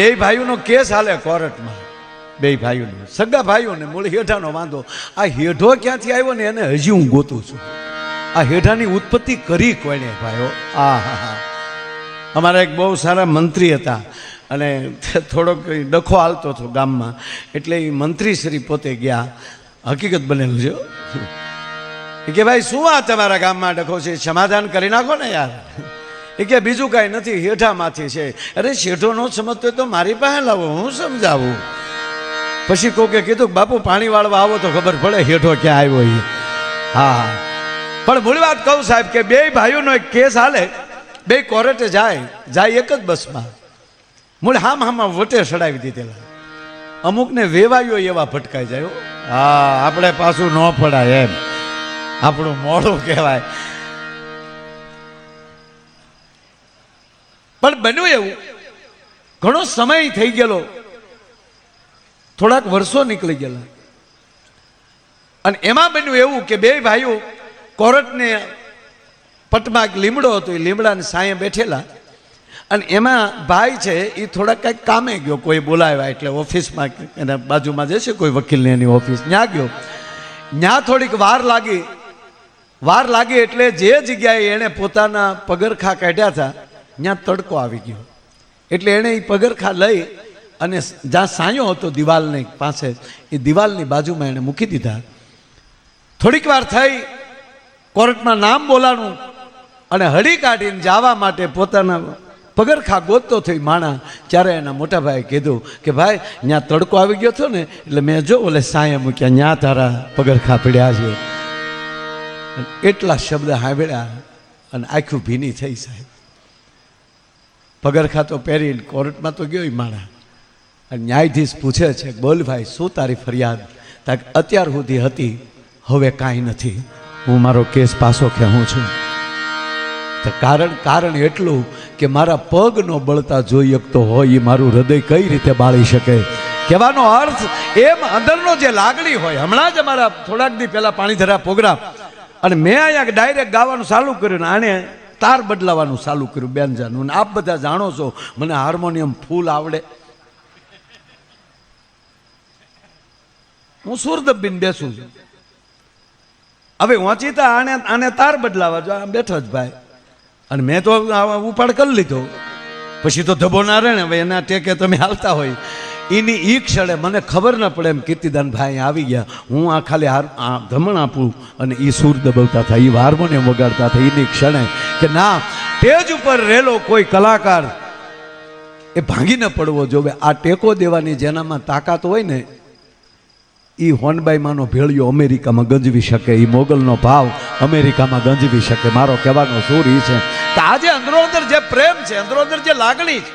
બે ભાઈઓનો કેસ હાલે કોર્ટમાં, બે ભાઈઓનો, સગા ભાઈઓને મૂળ હેઠાનો વાંધો. આ હેઠો ક્યાંથી આવ્યો ને એને હજી હું ગોતું છું. આ હેઠાની ઉત્પત્તિ કરી કોઈને ભાઈઓ? હા, અમારા એક બહુ સારા મંત્રી હતા અને થોડોક ડખો હાલતો હતો ગામમાં, એટલે એ મંત્રીશ્રી પોતે ગયા, હકીકત બનેલું છે કે ભાઈ શું આ તમારા ગામમાં ડખો છે, સમાધાન કરી નાખો ને યાર. એ કે બીજું કાંઈ નથી, હેઠામાંથી છે. અરે શેઠો ન સમજતો તો મારી પાસે લાવો, હું સમજાવું. પછી કોકે કીધું કે બાપુ પાણી વાળવા આવો તો ખબર પડે હેઠો ક્યાં આવ્યો એ. હા, પણ મૂળ વાત કહું સાહેબ કે બે ભાઈઓનો એક કેસ હાલે, બે કોર્ટે જાય એક જ બસમાં, મૂળ હામાં વટે ચડાવી દીધેલા. અમુકને વેવાયો એવા ભટકાઈ જાય. હા, આપણે પાછું ન પડાય એમ, આપણું મોડું કહેવાય. પણ બન્યું એવું, ઘણો સમય થઈ ગયેલો, થોડાક વર્ષો નીકળી ગયેલા, અને એમાં બન્યું એવું કે બે ભાઈઓ કોર્ટને પટમાં એક લીમડો હતો, એ લીમડાની સાંયે બેઠેલા, અને એમાં ભાઈ છે એ થોડાક કંઈક કામે ગયો, કોઈ બોલાવ્યા એટલે ઓફિસમાં, એના બાજુમાં જશે કોઈ વકીલની એની ઓફિસ, ત્યાં ગયો. ત્યાં થોડીક વાર લાગી એટલે જે જગ્યાએ એણે પોતાના પગરખા કાઢ્યા હતા ત્યાં તડકો આવી ગયો. એટલે એણે એ પગરખા લઈ અને જ્યાં સાંયો હતો દિવાલની પાસે, એ દિવાલની બાજુમાં એણે મૂકી દીધા. થોડીક વાર થઈ, કોર્ટમાં નામ બોલાનું અને હળી કાઢીને જવા માટે પોતાના પગરખા ગોતતો થઈ માણા, ત્યારે એના મોટા ભાઈએ કીધું કે ભાઈ ત્યાં તડકો આવી ગયો હતો ને, એટલે મેં જો ઓલે સાંયા મૂક્યા, ત્યાં તારા પગરખા પડ્યા છે. એટલા શબ્દ સાંભળ્યા અને આખું ભીની થઈ સાહેબ. પગરખા તો પહેરીને કોર્ટમાં તો ગયો માણા, અને ન્યાયાધીશ પૂછે છે, બોલ ભાઈ શું તારી ફરિયાદ? અત્યાર સુધી હતી, હવે કાંઈ નથી, હું મારો કેસ પાછો ખેંચું છું. તો કારણ એટલું કે મારા પગ નો બળતા જોઈ શકતો હોય એ મારું હૃદય કઈ રીતે બાળી શકે? કહેવાનો અર્થ એમ અંદરનો જે લાગણી હોય. હમણાં જ અમારા થોડાક દી પહેલા પાણીધરા પ્રોગ્રામ, અને મેં અહીંયા ડાયરેક્ટ ગાવાનું ચાલુ કર્યું, ને આને તાર બદલાવાનું ચાલુ કર્યું બેનજાનું. અને આપ બધા જાણો છો મને હાર્મોનિયમ ફૂલ આવડે, હું સુર દબીને બેસું છું. હવે વાંચીતા આને તાર બદલાવા જો બેઠો જ ભાઈ, અને મેં તો ઉપાડ કરી લીધો. પછી તો ધબો ના રહે ને, હવે એના ટેકે તમે હાલતા હોય. એની ઈ ક્ષણે મને ખબર ન પડે એમ કીર્તિદાન ભાઈ આવી ગયા, હું આ ખાલી ધમણ આપું અને એ સૂર દબાવતા હતા, એ હાર્મોનિયમ વગાડતા હતા. એની ક્ષણે કે ના, સ્ટેજ ઉપર રહેલો કોઈ કલાકાર એ ભાંગી ન પડવો જોવે. આ ટેકો દેવાની જેનામાં તાકાત હોય ને, એ હોનબાઈમાંનો ભેળિયો અમેરિકામાં ગંજવી શકે, એ મોગલનો ભાવ અમેરિકામાં ગંજવી શકે. મારો કહેવાનો સૂર એ છે કે આજે અંદરો અંદર જે પ્રેમ છે, અંદરો અંદર જે લાગણી છે,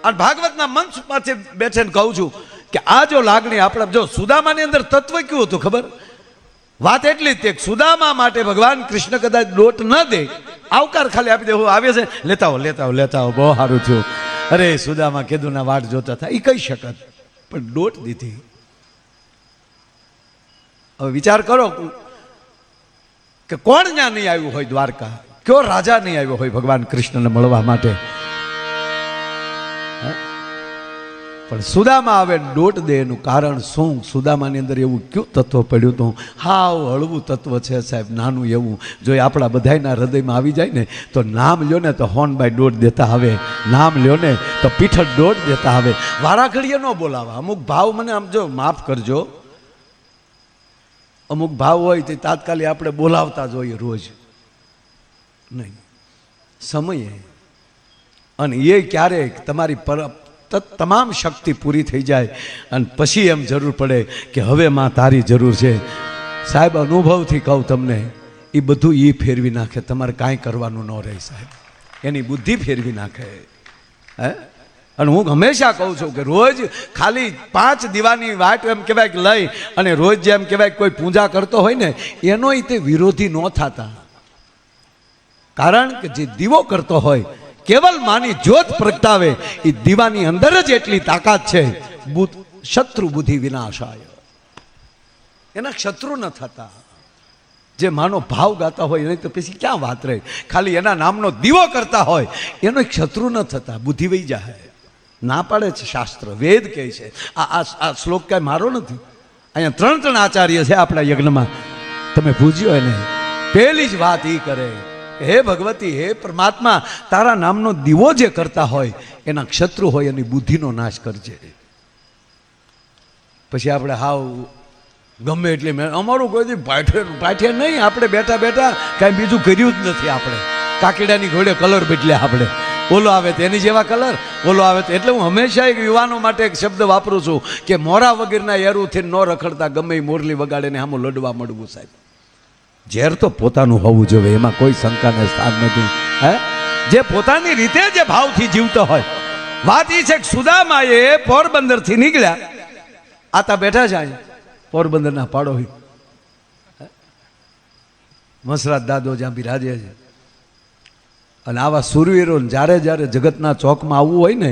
અને ભાગવતના મંચ પાસે બેઠીને કહું છું કે આ જો લાગણી આપણે, જો સુદામાની અંદર તત્વ કેવું હતું ખબર? વાત એટલી જ કે સુદામા માટે ભગવાન કૃષ્ણ કદાચ લોટ ન દે, આવકાર ખાલી આપી દે, હું આવે છે લેતા આવો બહુ સારું થયું. અરે સુદામા કેદુના વાટ જોતા હતા, એ કહી શકત, પણ લોટ દીધી. હવે વિચાર કરો કે કોણ ત્યાં નહીં આવ્યું હોય દ્વારકા, કયો રાજા નહીં આવ્યો હોય ભગવાન કૃષ્ણને મળવા માટે, પણ સુદામા આવે દોટ દે. એનું કારણ શું? સુદામાની અંદર એવું કયું તત્વ પડ્યું હતું? હાવ હળવું તત્વ છે સાહેબ, નાનું એવું. જો એ આપણા બધાના હૃદયમાં આવી જાય ને, તો નામ લ્યો ને તો હોનબાઈ દોટ દેતા આવે, નામ લ્યો ને તો પીઠળ દોટ દેતા આવે. વારા ઘડીએ ન બોલાવા. અમુક ભાવ મને આમ જો માફ કરજો, અમુક ભાવ હોય તે તાત્કાલિક આપણે બોલાવતા જોઈએ, રોજ નહીં, સમયે. અને એ ક્યારેક તમારી તમામ શક્તિ પૂરી થઈ જાય અને પછી એમ જરૂર પડે કે હવે માં તારી જરૂર છે. સાહેબ અનુભવથી કહું તમને, એ બધું એ ફેરવી નાખે, તમારે કાંઈ કરવાનું ન રહે સાહેબ, એની બુદ્ધિ ફેરવી નાખે. હે, અને હું હંમેશા કહું છું કે રોજ ખાલી 5 દીવાની વાટ એમ કહેવાય કે લઈ અને રોજ જેમ કહેવાય કોઈ પૂજા કરતો હોય ને, એનો તે વિરોધી ન થતા. કારણ કે જે દીવો કરતો હોય, કેવલ માની જ્યોત પ્રગટાવે, એ દીવાની અંદર જ એટલી તાકાત છે. શત્રુ બુદ્ધિ વિનાશાય, એના શત્રુ ન થતા. જે માનો ભાવ ગાતા હોય એની તો પછી ક્યાં વાત રહે? ખાલી એના નામનો દીવો કરતા હોય એનો એક શત્રુ ન થતા, બુદ્ધિ વહી જાય. ના પાડે છે શાસ્ત્ર, વેદ કહે છે. આ શ્લોક કાંઈ મારો નથી. અહીંયા 3 આચાર્ય છે આપણા યજ્ઞમાં, તમે પૂજ્યો એને. પહેલી જ વાત એ કરે, હે ભગવતી, હે પરમાત્મા, તારા નામનો દીવો જે કરતા હોય એના શત્રુ હોય એની બુદ્ધિનો નાશ કરજે. પછી આપણે હાવ ગમે એટલે અમારું કોઈ દી પાઠે નહીં, આપણે બેઠા બેઠા કાંઈ બીજું કર્યું જ નથી. આપણે કાકીડાની ઘોડે કલર બદલ્યા, આપણે ઓલો આવે તો એની જેવા કલર, ઓલો આવે તો. એટલે હું હંમેશા એક યુવાનો માટે એક શબ્દ વાપરું છું કે મોરા વગરના એરુથી ન રખડતા ગમે એ મોરલી વગાડે ને આમાં લડવા મળવું. સાહેબ, ઝેર તો પોતાનું હોવું જોઈએ, એમાં કોઈ શંકાને સ્થાન નથી. હે, જે પોતાની રીતે જે ભાવથી જીવતો હોય. વાત એ છે કે સુદામાએ પોરબંદરથી નીકળ્યા, આતા બેઠા છે અહીંયા પોરબંદરના પાડોહી મસરાત દાદો જ્યાં બિરાજે છે. અને આવા સુરવીરો જ્યારે જ્યારે જગતના ચોકમાં આવવું હોય ને,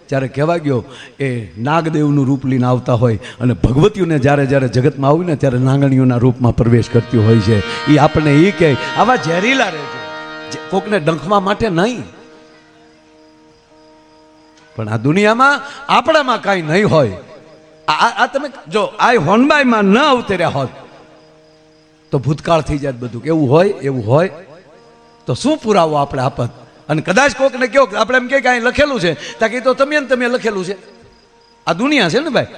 ત્યારે કહેવા ગયો એ નાગદેવનું રૂપ લઈને આવતા હોય, અને ભગવતીઓને જ્યારે જ્યારે જગતમાં આવ્યું ને ત્યારે નાંગણીઓના રૂપમાં પ્રવેશ કરતી હોય છે. એ આપણને એ કહે આવા ઝેરીલા રહેજો, કોકને ડંખવા માટે નહીં. પણ આ દુનિયામાં આપણામાં કાંઈ નહીં હોય. આ તમે જો આ હોનબાઈમાં ન અવતર્યા હોત તો ભૂતકાળ થઈ જાય બધું. એવું હોય, એવું હોય તો શું પુરાવો આપણે આપત? અને કદાચ કોકને કહો, આપણે એમ કે કાંઈ લખેલું છે, તાકી તો તમે લખેલું છે. આ દુનિયા છે ને ભાઈ.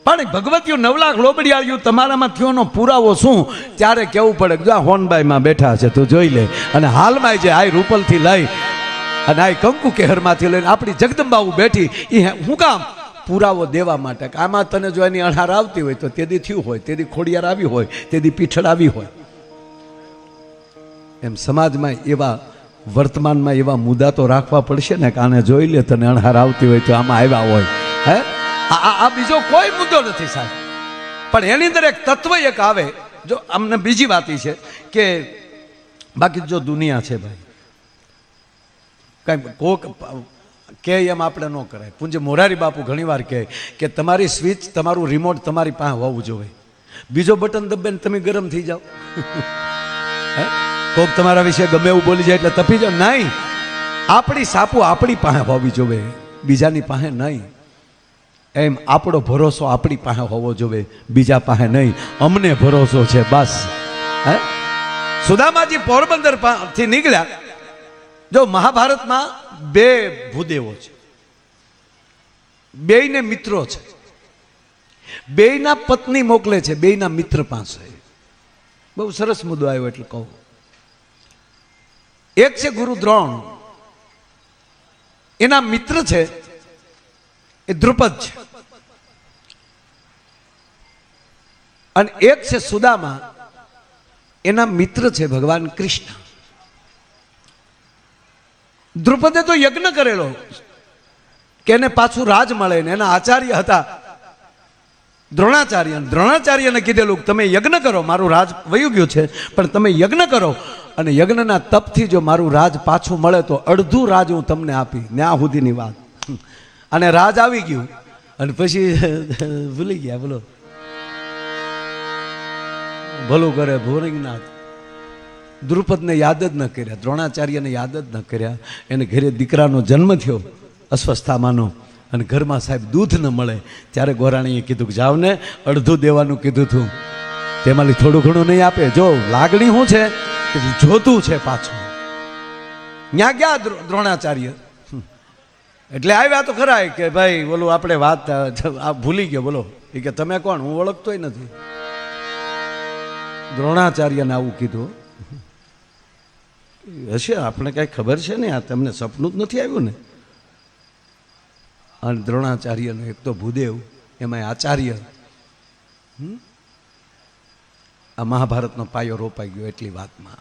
પણ ભગવતીઓ 9 લાખ લોબડિયાળીઓ તમારામાં થયોનો પુરાવો શું? ત્યારે કેવું પડે જો હોનબાઈમાં બેઠા છે તો જોઈ લે. અને હાલમાં જે આ રૂપલથી લઈ અને આ કંકુ કેહરમાંથી લઈને આપણી જગદંબાઓ બેઠી, એ શું કામ? પુરાવો દેવા માટે કે આમાં તને જો એની અણહાર આવતી હોય તો તેદી થયું હોય, તેદી ખોડિયાર આવી હોય, તેદી પીઠળ આવી હોય. એમ સમાજમાં એવા વર્તમાનમાં એવા મુદ્દા તો રાખવા પડશે ને કે આને જોઈ લે, તને અણહાર આવતી હોય તો આમાં આવ્યા હોય. હે, આ બીજો કોઈ મુદ્દો નથી સાહેબ. પણ એની અંદર એક તત્વ એક આવે. જો અમને બીજી વાત એ છે કે બાકી જો દુનિયા છે ભાઈ, કાંઈ કોક કે એમ આપણે ન કરાય. પૂજ્ય મોરારી બાપુ ઘણીવાર કહે કે તમારી સ્વિચ, તમારું રિમોટ તમારી પાસે હોવું જોઈએ. બીજો બટન દબાવીને તમે ગરમ થઈ જાઓ. કોક તમારા વિશે ગમે એવું બોલી જાય એટલે તપી જાઓ. નહીં, આપણી સાપુ આપણી પાસે હોવી જોઈએ, બીજાની પાસે નહીં. એમ આપણો ભરોસો આપણી પાસે હોવો જોઈએ, બીજા પાસે નહીં. અમને ભરોસો છે બસ. હે, સુદામાજી પોરબંદર થી નીકળ્યા. જો મહાભારતમાં 2 ભૂદેવો છે, 2 મિત્રો છે, 2 પત્ની મોકલે છે 2 મિત્ર પાસે. બહુ સરસ મુદ્દો આવ્યો એટલે કહું. એક છે ગુરુ દ્રોણ, એના મિત્ર છે એ દ્રુપદ છે. અને એક છે સુદામા, એના મિત્ર છે ભગવાન કૃષ્ણ. દ્રુપદે તો યજ્ઞ કરેલો કે એને પાછું રાજ મળે ને. એના આચાર્ય હતા દ્રોણાચાર્ય. દ્રોણાચાર્યને કીધેલું તમે યજ્ઞ કરો, મારું રાજ વયું ગયું છે, પણ તમે યજ્ઞ કરો અને યજ્ઞના તપથી જો મારું રાજ પાછું મળે તો અડધું રાજ હું તમને આપી. ન્યા સુધીની વાત. અને રાજ આવી ગયું અને પછી ભૂલી ગયા. બોલો, ભલું કરે ભોરિંગનાથ. દ્રુપદને યાદ જ ન કર્યા, દ્રોણાચાર્યને યાદ જ ન કર્યા. એને ઘરે દીકરાનો જન્મ થયો અસ્વસ્થામાંનો, અને ઘરમાં સાહેબ દૂધ ન મળે. ત્યારે ગોરાણીએ કીધું કે જાવ ને, અડધું દેવાનું કીધું હતું, તેમાંથી થોડું ઘણું નહીં આપે. જો લાગણી શું છે કે જોતું છે પાછું. ત્યાં ગયા દ્રોણાચાર્ય. એટલે આવ્યા તો ખરા કે ભાઈ બોલું આપણે વાત આ ભૂલી ગયો. બોલો, એ કે તમે કોણ? હું ઓળખતોય નથી. દ્રોણાચાર્યને આવું કીધું. હશે, આપણે કાંઈ ખબર છે ને, આ તમને સપનું જ નથી આવ્યું ને. અને દ્રોણાચાર્યનો એક તો ભૂદેવ, એમાં આચાર્ય. આ મહાભારતનો પાયો રોપાઈ ગયો એટલી વાતમાં.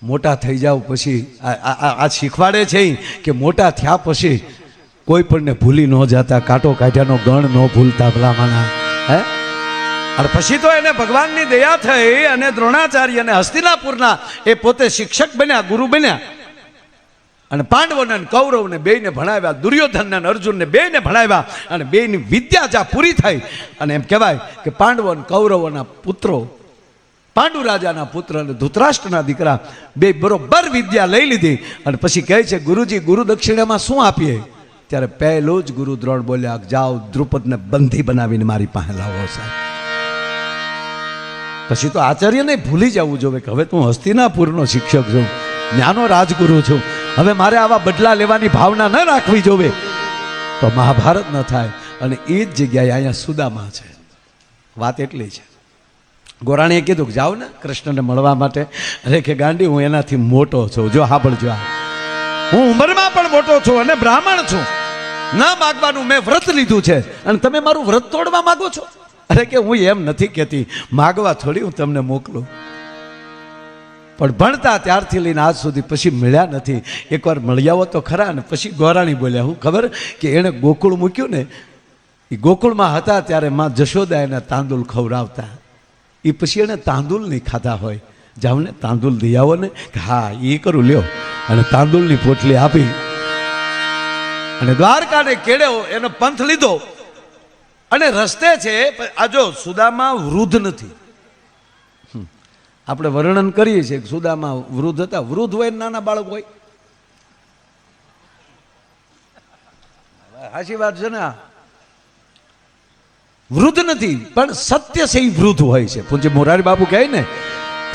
મોટા થઈ જાવ પછી આ શીખવાડે છે કે મોટા થયા પછી કોઈ પણને ભૂલી ન જતા, કાંટો કાઢ્યાનો ગણ ન ભૂલતા ભલામાના. હે, અને પછી તો એને ભગવાનની દયા થઈ અને દ્રોણાચાર્ય અને હસ્તિનાપુરના એ પોતે શિક્ષક બન્યા, ગુરુ બન્યા. અને પાંડવોને કૌરવને 2ને ભણાવ્યા, દુર્યોધનને અને અર્જુનને 2ને ભણાવ્યા. અને 2ની વિદ્યા જ્યાં પૂરી થઈ અને એમ કહેવાય કે પાંડવો અને કૌરવોના પુત્રો પાંડુ રાજાના પુત્ર અને ધૃતરાષ્ટ્રના દીકરા બે બરોબર વિદ્યા લઈ લીધી અને પછી કહે છે ગુરુજી ગુરુ દક્ષિણામાં શું આપીએ? ત્યારે પહેલું જ ગુરુ દ્રોણ બોલ્યા, જાઓ દ્રુપદને બંધી બનાવીને મારી પાસે લાવો સાહેબ. પછી તો આચાર્યને ભૂલી જવું જોઈએ કે હવે તું હસ્તિનાપુરનો શિક્ષક છું, જ્ઞાનો રાજગુરુ છું, હવે મારે આવા બદલા લેવાની ભાવના ન રાખવી જોઈએ તો મહાભારત ન થાય. અને એ જ જગ્યાએ અહીંયા સુદામા છે. વાત એટલી છે, ગોરાણીએ કીધું કે જાઓ ને કૃષ્ણને મળવા માટે. અરે કે ગાંડી હું એનાથી મોટો છું, જો સાંભળજો, હું ઉંમરમાં પણ મોટો છું અને બ્રાહ્મણ છું, ના માગવાનું મેં વ્રત લીધું છે અને તમે મારું વ્રત તોડવા માંગો છો? અરે કે હું એમ નથી કહેતી, માગવા થોડી હું તમને મોકલું, પણ ભણતા ત્યારથી લઈને આજ સુધી પછી મળ્યા નથી. એકવાર મળી આવો તો ખરા. ને પછી ગોરાણી બોલ્યા, હું ખબર કે એણે ગોકુળ મૂક્યું ને, એ ગોકુળમાં હતા ત્યારે માં જશોદા એને તાંદુલ ખવડાવતા, એ પછી એને તાંદુલ નહીં ખાધા હોય, જાઓ ને તાંદુલ દઈ આવો ને. હા એ કરું લ્યો. અને તાંદુલની પોટલી આપી અને દ્વારકાને કેળ્યો, એનો પંથ લીધો. અને રસ્તે છે આ જો સુદામા વૃદ્ધ નથી, આપણે વર્ણન કરીએ છીએ કે સુદામા વૃદ્ધ હતા. વૃદ્ધ હોય નાના બાળક હોય, સાચી વાત છે ને? વૃદ્ધ નથી પણ સત્ય છે એ વૃદ્ધ હોય છે. પૂજ્ય મોરારી બાપુ કહે ને,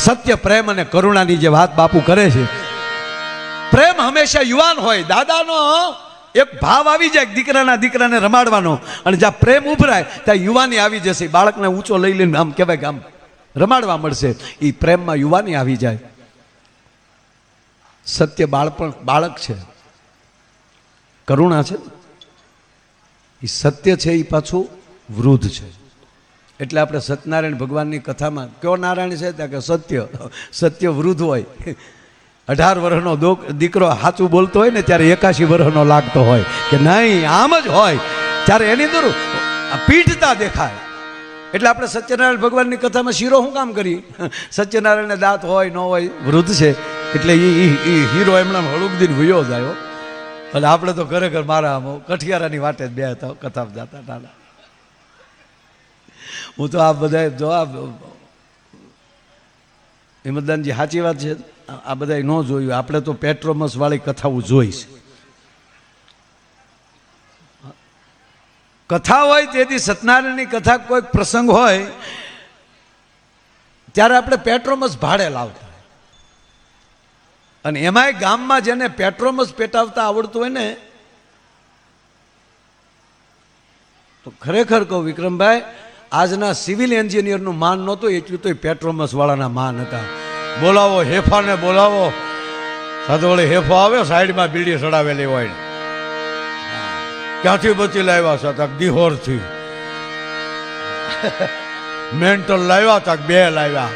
સત્ય પ્રેમ અને કરુણાની જે વાત બાપુ કરે છે, પ્રેમ હંમેશા યુવાન હોય. દાદાનો એક ભાવ આવી જાય દીકરાને રમાડવાનો, અને જ્યાં પ્રેમ ઉભરાય ત્યાં યુવાની આવી જશે. બાળકને ઊંચો લઈ લઈને આમ કહેવાય કે આમ રમાડવા મળશે, એ પ્રેમમાં યુવાની આવી જાય. સત્ય બાળક છે, કરુણા છે, એ સત્ય છે, એ પાછું વૃદ્ધ છે. એટલે આપણે સત્યનારાયણ ભગવાનની કથામાં કયો નારાયણ છે ત્યાં કે સત્ય વૃદ્ધ હોય. 18 વર્ષનો દીકરો સાચું બોલતો હોય ને ત્યારે 81 વર્ષનો લાગતો હોય કે નહીં આમ જ હોય, ત્યારે એની અંદર પીઠતા દેખાય. એટલે આપણે સત્યનારાયણ ભગવાનની કથામાં શીરો શું કામ કરી? સત્યનારાયણને દાંત હોય ન હોય, વૃદ્ધ છે એટલે એ હીરો એમણે હળુકદીન ભૂયો જાય. એટલે આપણે તો ખરેખર મારા કઠિયારાની વાટે જ બે હતા, કથા જતા નાના. હું તો આ બધા જો આ હિંમતદાનજી સાચી વાત છે, આ બધા ન જોયું. આપણે તો પેટ્રોમસ વાળી કથાઓ જોઈશ. કથા હોય તેથી સત્યનારાયણની કથા કોઈ પ્રસંગ હોય ત્યારે આપણે પેટ્રોમસ ભાડે લાવતા, અને એમાંય ગામમાં જેને પેટ્રોમસ પેટાવતા આવડતું હોય ને, તો ખરેખર કહું વિક્રમભાઈ, આજના સિવિલ એન્જિનિયરનું માન નહોતું એટલું તો પેટ્રોમસ વાળાના માન હતા. બોલાવો હેફાને બોલાવો, સાથે વળી હેફો આવે સાઈડમાં બીડી સડાવેલી હોય, ક્યાંથી બચી લાવ્યા છે? તક દિહોરથી. મેન્ટલ લાવ્યા તક 2 લાવ્યા.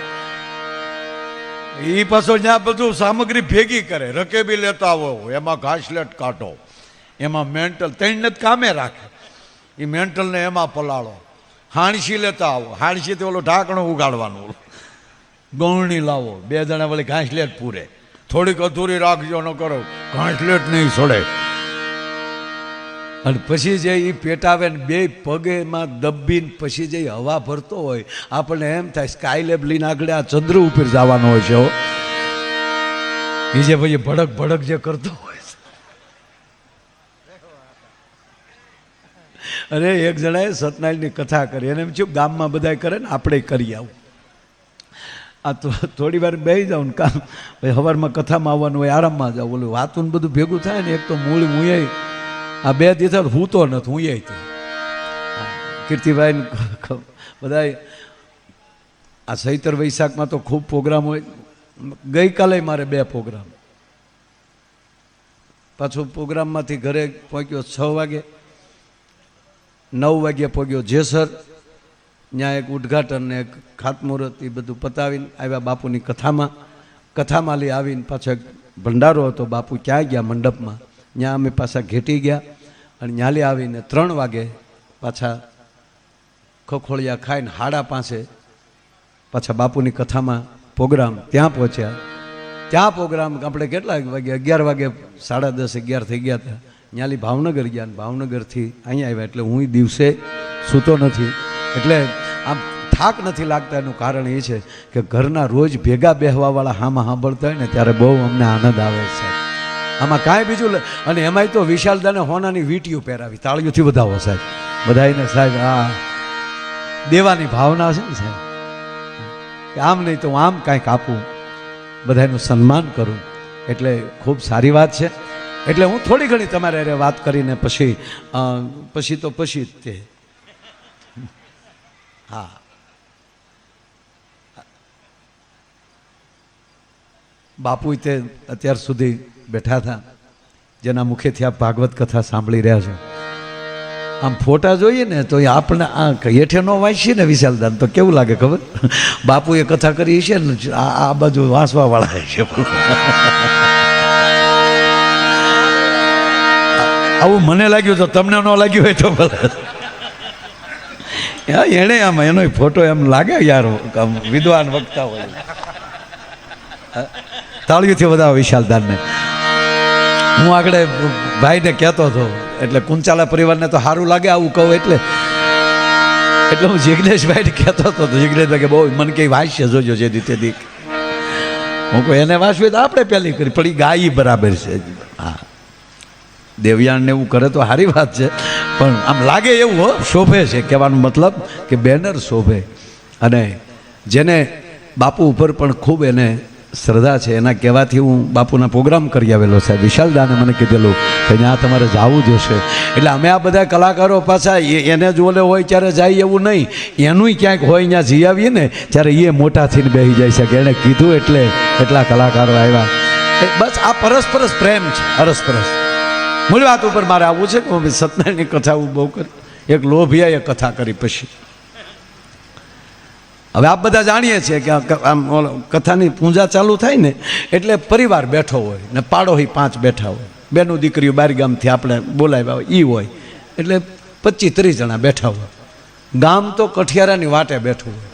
એ પાછો ત્યાં બધું સામગ્રી ભેગી કરે, રકેબી લેતા આવો, એમાં ઘાસલેટ કાઢો, એમાં મેન્ટલ 3 જ કામે રાખે. એ મેન્ટલને એમાં પલાળો. હાણસી લેતા આવો, હાણસીથી ઓલું ઢાંકણું ઉગાડવાનું, ગૌણી લાવો, 2 જણા વળી ઘાસલેટ પૂરે. થોડીક અધૂરી રાખજો ન કરો, ઘાસલેટ નહીં છોડે. અને પછી જે એ પેટાવે ને 2 પગેમાં દબીને પછી જે હવા ભરતો હોય, આપણને એમ થાય સ્કાયલેબ લઈને આગળ આ ચંદ્ર ઉપર જવાનો હોય છે. એ જે પછી ભડક ભડક જે કરતો હોય. અરે એક જણાએ સત્યનારાયણની કથા કરી, એને એમ થયું ગામમાં બધા કરે ને આપણે કરી આવું. આ તો થોડી વાર બેસી જાવ ને કામ, ભાઈ સવારમાં કથામાં આવવાનું હોય, આરામમાં જાવ, ઓલું વાતું બધું ભેગું થાય ને. એક તો મૂળ હું આ 2 દિવસ હું તો નથી, હું તો કીર્તિભાઈ બધા આ ચૈત્ર વૈશાખમાં તો ખૂબ પ્રોગ્રામ હોય. ગઈકાલે મારે 2 પ્રોગ્રામ, પાછું પ્રોગ્રામમાંથી ઘરે પહોંચ્યો 6 વાગે, 9 વાગ્યે પહોંચ્યો જેસર, ત્યાં એક ઉદ્ઘાટન ને એક ખાતમુહૂર્ત એ બધું પતાવીને આવ્યા બાપુની કથામાં લઈ આવીને પાછો એક ભંડારો હતો. બાપુ ક્યાં ગયા? મંડપમાં. ત્યાં અમે પાછા ઘેટી ગયા અને ન્યાલી આવીને 3 વાગે પાછા ખોખોળિયા ખાઈને 5:30 પાછા બાપુની કથામાં પ્રોગ્રામ ત્યાં પહોંચ્યા. ત્યાં પ્રોગ્રામ આપણે કેટલા વાગે? 11 વાગે, 10:30, 11 થઈ ગયા હતા. ન્યાલી ભાવનગર ગયા, ભાવનગરથી અહીંયા આવ્યા. એટલે હું દિવસે સૂતો નથી, એટલે આમ થાક નથી લાગતા એનું કારણ એ છે કે ઘરના રોજ ભેગા બેહવાવાળા હામાં સાંભળતા હોય ને ત્યારે બહુ અમને આનંદ આવે છે. આમાં કાંઈ બીજું અને એમાંય તો વિશાલદાને હોનાની વીંટીઓ પહેરાવી, તાળીઓથી વધાવો સાહેબ, બધાને સાહેબ આ દેવાની ભાવના છે ને સાહેબ, કે આમ નહીં તો હું આમ કાંઈક આપું, બધાનું સન્માન કરું, એટલે ખૂબ સારી વાત છે. એટલે હું થોડી ઘણી તમારે વાત કરીને પછી તો પછી તે હા બાપુ તે અત્યાર સુધી બેઠા હતા, જેના મુખેથી આપ ભાગવત કથા સાંભળી રહ્યા છો. આમ ફોટા જોઈએ ને તો આપણે આ હેઠે ન વાંચીએ ને વિશાલદાન તો કેવું લાગે ખબર? બાપુએ કથા કરી છે ને આ બાજુ વાંચવા વાળા છે. આવું મને લાગ્યું તો તમને ન લાગ્યું હોય તો ભલે. એણે આમ એનો ફોટો એમ લાગે યાર, વિદ્વાન વક્તા હોય. તાળીઓથી વધાવો વિશાલદાનને. હું આગળ ભાઈને કહેતો હતો, એટલે કુંચાલા પરિવારને તો સારું લાગે આવું કહું, એટલે હું જિગ્નેશભાઈને કહેતો હતો. જિગ્નેશભાઈ કે બહુ મને કંઈ વાંચશે જોજો જે રીતે દીક. હું કહું એને વાંચવી તો આપણે પહેલી કરી, પણ એ ગાય બરાબર છે. હા, દેવયાણને એવું કરે તો સારી વાત છે, પણ આમ લાગે એવું શોભે છે. કહેવાનો મતલબ કે બેનર શોભે. અને જેને બાપુ ઉપર પણ ખૂબ એને શ્રદ્ધા છે, એના કહેવાથી હું બાપુના પ્રોગ્રામ કરી આવેલો છે. વિશાલદાને મને કીધેલું કે ત્યાં તમારે જવું જોશે. એટલે અમે આ બધા કલાકારો પાછા એને જ ઓલે હોય ત્યારે જાય એવું નહીં, એનું ક્યાંક હોય ત્યાં જઈ આવીએ ને ત્યારે એ મોટા થઈને બેસી જાય છે કે એણે કીધું એટલે એટલા કલાકારો આવ્યા. બસ આ પરસ્પરસ પ્રેમ છે, અરસપરસ. મૂળ વાત ઉપર મારે આવવું છે કે સત્યનારાયણની કથા હું બહુ કરી. એક લોભિયાએ કથા કરી, પછી હવે આપ બધા જાણીએ છીએ કે આમ કથાની પૂજા ચાલુ થાય ને એટલે પરિવાર બેઠો હોય ને પાડોશી 5 બેઠા હોય, બેનું દીકરીઓ 12 ગામથી આપણે બોલાવ્યા હોય એ હોય, એટલે 25-30 જણા બેઠા હોય. ગામ તો કઠિયારાની વાટે બેઠું હોય.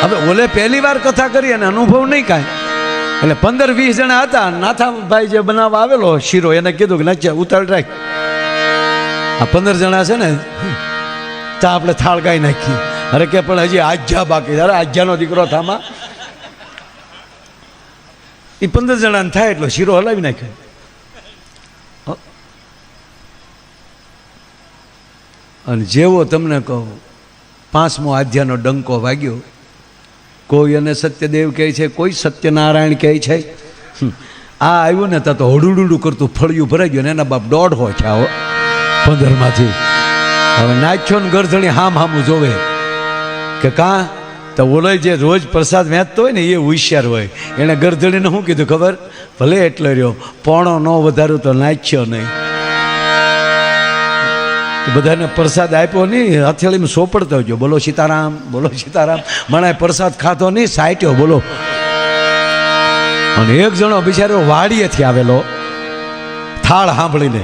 હવે ઓલે પહેલી વાર કથા કરી અને અનુભવ નહીં કાંઈ, એટલે 15-20 જણા હતા. નાથાભાઈ જે બનાવવા આવેલો શીરો, એને કીધું કે નાચ્યા ઉતાળ રાખ, આ 15 જણા છે ને ચા આપણે થાળ ગાઈ નાખીએ. અરે કે પણ હજી આજ્યા બાકી. અરે આજ્યાનો દીકરો થામા, એ 15 જણાને થાય એટલો શીરો હલાવી નાખ્યો. અને જેવો તમને કહું 5મો આજ્યાનો ડંકો વાગ્યો. કોઈ એને સત્યદેવ કહે છે, કોઈ સત્યનારાયણ કહે છે. આ આવ્યું ને તો હડુડુડું કરતું ફળિયું ભરાઈ ગયું ને એના બાપ 1.5 છે 15માંથી. હવે નાખ્યો ને ગરધણી હામું જોવે કે કાં તો ઓલો જે રોજ પ્રસાદ વહેંચતો હોય ને એ હોશિયાર હોય. એણે ગરધણીને શું કીધું ખબર? ભલે એટલો રહ્યો, પોણો ન વધાર્યું તો નાખ્યો નહીં. બધાને પ્રસાદ આપ્યો નહીં, હથેળીમાં સોપડતો ગયો, બોલો સીતારામ, બોલો સીતારામ. મને પ્રસાદ ખાતો નહીં, સાઈટ્યો બોલો. અને એક જણો બિચારો વાડીએથી આવેલો થાળ સાંભળીને,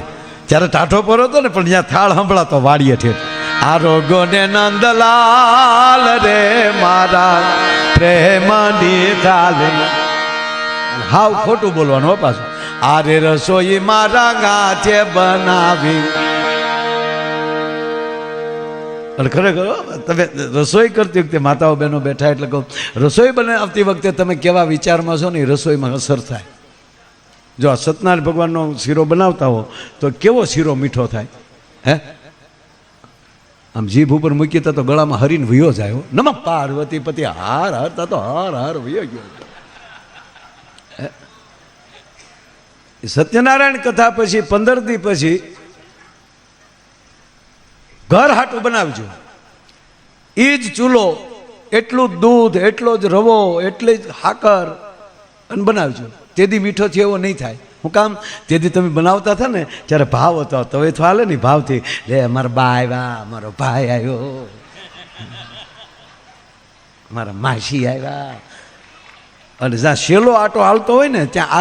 જ્યારે ટાઢો પર હતો ને પણ જ્યાં થાળ સાંભળાતો વાડીએથી, આરોગો ને નંદલાલ રે મારા પ્રેમની ચાલે. હાવ ખોટું બોલવાનું હો પાછું. આરે રસોઈ મારા ગાથે બનાવી. અને ખરેખર તમે રસોઈ કરતી વખતે માતાઓ બહેનો બેઠા એટલે કહું, રસોઈ બનાવતી વખતે તમે કેવા વિચારમાં છો ને એ રસોઈમાં અસર થાય. જો આ સત્યનારાયણ ભગવાનનો શીરો બનાવતા હો તો કેવો શીરો મીઠો થાય. હે આમ જીભ ઉપર મૂકી તો ગળામાં હરીને વયો જાય. નમઃ પાર્વતી પતિ હાર હારતા તો હાર હાર વયો ગયો. સત્યનારાયણ કથા પછી 15 દી પછી ઘર હાટું બનાવજો. એ જ ચૂલો, એટલું જ દૂધ, એટલો જ રવો, એટલી જ સાકર અને બનાવજો. તેથી મીઠો થયો એવો નહીં થાય. હું કામ? તેથી તમે બનાવતા હતા ને ત્યારે ભાવ હતો, તો એ તો હાલે ને ભાવથી. લે મારા બા આવ્યા, મારો ભાઈ આવ્યો, મારા માસી આવ્યા. અને જ્યાં શેલો આટો હાલતો હોય ને ત્યાં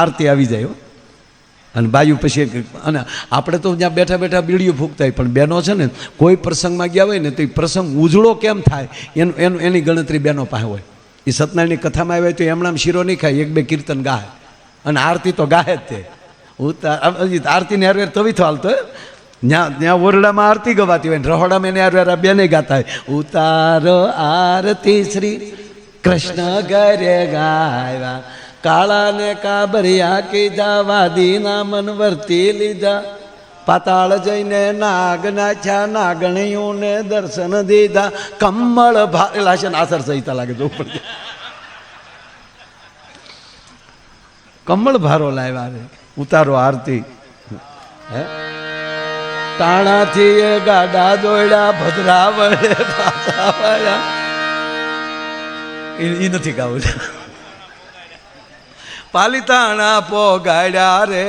આરતી આવી જાય. અને બાયું પછી, અને આપણે તો જ્યાં બેઠા બેઠા બીડીયું ફૂંકતા હોય, પણ બહેનો છે ને કોઈ પ્રસંગમાં ગયા હોય ને તો એ પ્રસંગ ઉજળો કેમ થાય એની ગણતરી બહેનો પાસે હોય. એ સત્યનારાયણની કથામાં આવે તો એમણામ શીરો નહીં ખાય, 1-2 કીર્તન ગાય અને આરતી તો ગાય જ તે. આરતીને હારે તવીથો હાલતો ત્યાં ઓરડામાં આરતી ગવાતી હોય ને રહોડામાં એને યાર બેને ગાતા હોય, ઉતારો આરતી શ્રી કૃષ્ણ ઘરે ગાયા, કાળા ને કાબરિયા કીધા, વાદીના મન વર્તી લીધા, પાતાળ જઈને નાગ નાખ્યા, નાગણીઓને દર્શન દીધા, કમળ ભારેલા છે ને આસર સહિતા લાગે તો ઉપર કમળ ભારો લાવ્યા રે, ઉતારો આરતી હે, તાણાથી એ ગાડા દોડ્યા, ભદ્રા વડે પાછા વળ્યા. એ નથી ગાવું, પાલિતાણા પોગાડ્યા રે.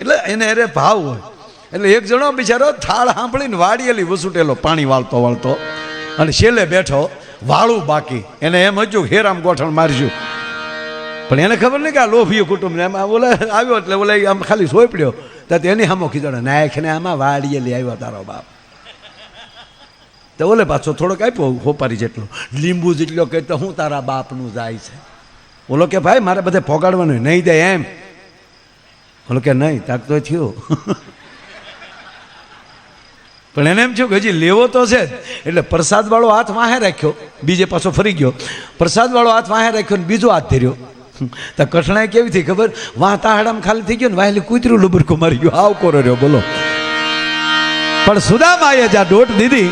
એટલે એને અરે ભાવ હોય. એટલે એક જણો બિચારો થાળ સાંભળીને વાડીએલી વસૂટેલો પાણી વાળતો વાળતો અને છેલ્લે બેઠો, વાળું બાકી. એને એમ હતું હેરામ ગોઠણ મારશું, પણ એને ખબર નહીં કે આ લોભીય કુટુંબ ને એમાં બોલે આવ્યો એટલે બોલે આમ ખાલી સોય પડ્યો તો એની સામો કીધો નાયક ને આમાં વાડીએલી આવ્યો તારો બાપ. તો ઓલે પાછો થોડોક આપ્યો હોપારી જેટલો, લીંબુ જેટલો કે તો હું તારા બાપનું જાય છે. બોલો કે ભાઈ મારે બધે પોગાડવાનું નહીં દે એમ. બોલો કે નહીં તાક તો થયો. પણ એને એમ થયું કે હજી લેવો તો છે જ. એટલે પ્રસાદ વાળો હાથ વાહે રાખ્યો, બીજે પાછો ફરી ગયો, પ્રસાદ વાળો હાથ વાહે રાખ્યો ને બીજો હાથ ધર્યો. તો કઠણાઈ કેવી થઈ ખબર, વાહ તાહડામાં ખાલી થઈ ગયો ને વાહેલી કૂતરું લુબરકું મારી ગયો, આવ કોરો રહ્યો. બોલો પણ સુદામાએ જ્યાં દોટ દીધી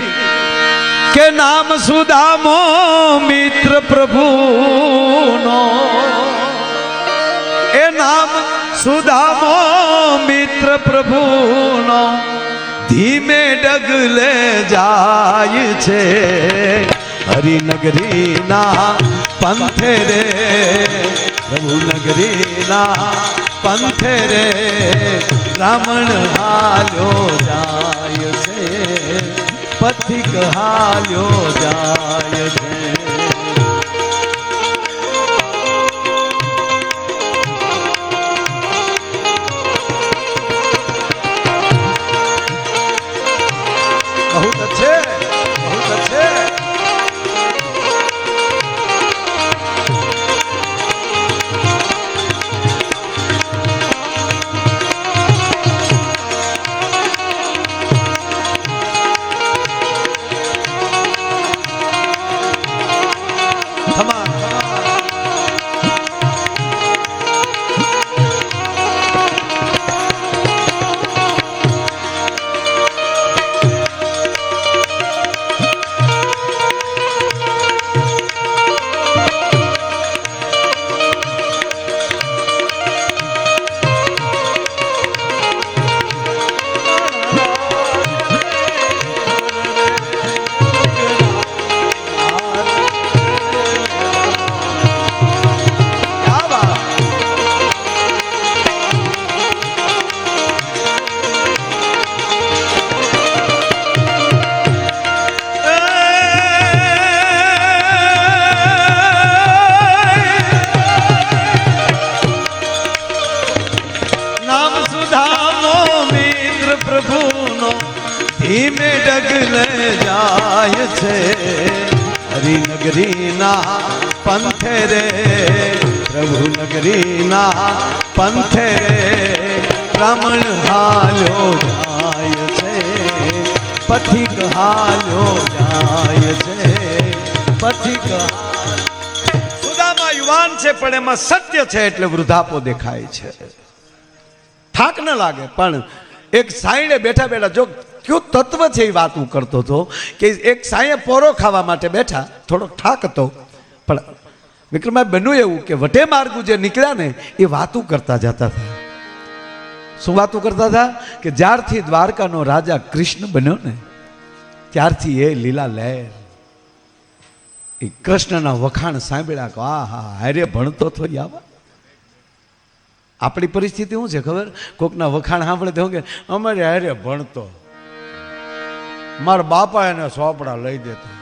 કે નામ સુદામો મિત્ર પ્રભુનો, એ નામ સુદામો મિત્ર પ્રભુનો, ધીમે ડગલે જાય છે હરિનગરીના પંથે રે, પ્રભુ નગરીના પંથે રે, બ્રાહ્મણ હાલ્યો જાય છે, પથિક હાલ્યો જાય છે. बहुत अच्छे, बहुत अच्छे. ધીમે ડગલે જાય છે હરિનગરીના પંથે રે, પ્રભુ નગરીના પંથે રે, બ્રાહ્મણ હાલ્યો જાય છે, પથિક હાલ્યો જાય છે, પથિક. સુદામા યુવાન છે પણ એમાં સત્ય છે એટલે વૃદ્ધાપો દેખાય છે. થાક ન લાગે પણ એક સાઈડે બેઠા બેઠા જો કયું તત્વ છે એ વાત હું કરતો હતો કે એક સાંયે પોરો ખાવા માટે બેઠા, થોડોક થાક હતો પણ વિક્રમભાઈ બન્યું એવું કે વટે માર્ગુ જે નીકળ્યા ને એ વાતું કરતા જતા હતા. શું વાતું કરતા હતા કે જ્યારથી દ્વારકાનો રાજા કૃષ્ણ બન્યો ને ત્યારથી એ લીલા લહેર, એ કૃષ્ણના વખાણ સાંભળ્યા કે આ હા હારે ભણતો તો આવા. આપણી પરિસ્થિતિ શું છે ખબર, કોકના વખાણ સાંભળે તો કે અમારે હારે ભણતો, મારા બાપા એને સોપડા લઈ દેતા.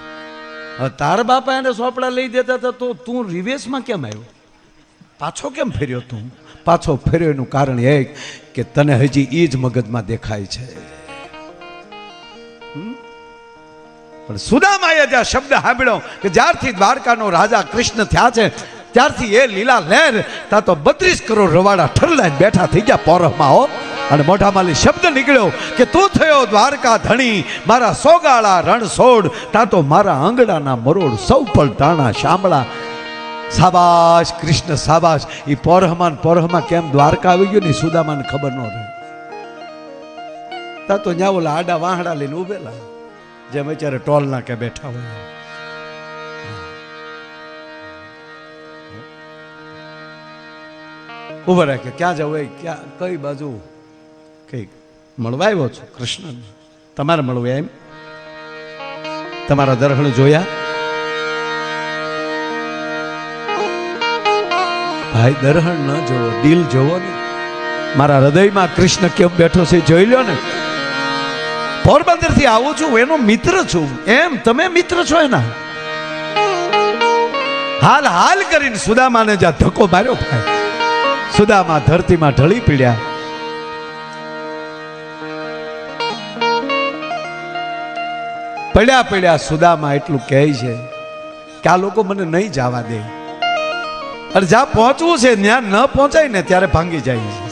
હવે તારા બાપા એને સોપડા લઈ દેતા હતા તો તું રિવેશમાં કેમ આવ્યો, પાછો કેમ ફેર્યો? તું પાછો ફેર્યો એનું કારણ એ કે તને હજી એ જ મગજમાં દેખાય છે. પણ સુદામાએ જ્યાં શબ્દ સાંભળ્યો કે જ્યારથી દ્વારકાનો રાજા કૃષ્ણ થયા છે ત્યારથી એ લીલા લહેર તા તો 32 કરોડ રવાડા ઠરલાઈને બેઠા થઈ ગયા પોરહમાં. હો અને મોઢામાંથી શબ્દ નીકળ્યો કે તું થયો દ્વારકા ધણી, મારા સોગાળા રણ છોડ, તા તો મારા આંગણાના મરોડ સૌ પણ તાણા શામળા. સાબાશ કૃષ્ણ સાબાશ. એ પોરહમાં કેમ દ્વારકા આવી ગયો ને સુદામાને ખબર ન રહે. તા તો ન્યા ઓલા આડા વાહડા લઈને ઉભેલા, જેમ અત્યારે ટોલ નાકે બેઠા હોય. ઉભા રાખે ક્યાં જવું, ક્યાં કઈ બાજુ, કઈ મળવા આવ્યો છો કૃષ્ણ? તમારે મળવું એમ? તમારા દર્શન જોયા? ભાઈ દર્શન ન જોવો, દિલ જોવો ને. મારા હૃદયમાં કૃષ્ણ કેમ બેઠો છે જોઈ લો ને. પોરબંદર થી આવું છું, એનો મિત્ર છું, એમ તમે મિત્ર છો એના. હાલ હાલ કરીને સુદામાને જ્યાં ધક્કો માર્યો ભાઈ, સુદામા ધરતીમાં ઢળી પીડ્યા. પડ્યા સુદામા એટલું કહે છે કે આ લોકો મને નહીં જવા દે, અને જ્યાં પહોંચવું છે ત્યાં ન પહોંચાય ને ત્યારે ભાંગી જાય છે.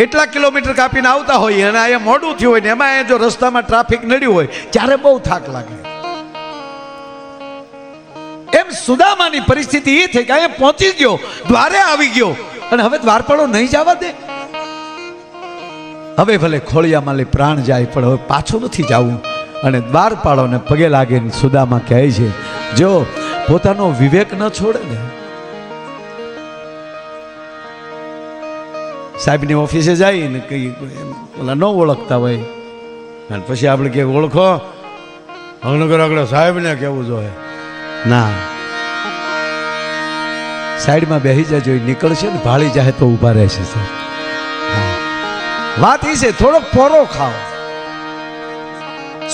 એટલા કિલોમીટર કાપીને આવતા હોય અને અહીંયા મોડું થયું હોય ને એમાં જો રસ્તામાં ટ્રાફિક નડ્યું હોય ત્યારે બહુ થાક લાગે. એમ સુદામાની પરિસ્થિતિ એ થઈ કે અહીંયા પહોંચી ગયો, દ્વારે આવી ગયો, અને હવે દ્વારપાળો નહીં જવા દે. હવે ભલે ખોળિયામાં લઈ પ્રાણ જાય પણ હવે પાછું નથી જવું. અને દ્વારપાળોને પગે લાગીને સુદામા કહે છે, જો પોતાનો વિવેક ન છોડે ને. સાહેબની ઓફિસે જાય ને કઈ ઓલા ન ઓળખતા હોય અને પછી આપણે કે ઓળખો, હવનગર આગળ સાહેબને કેવું જોઈએ ના. સાઈડમાં બેસી જાય, નીકળશે ને ભાળી જાય તો ઊભા રહેશે. વાત એ છે થોડોક પોરો ખાઓ.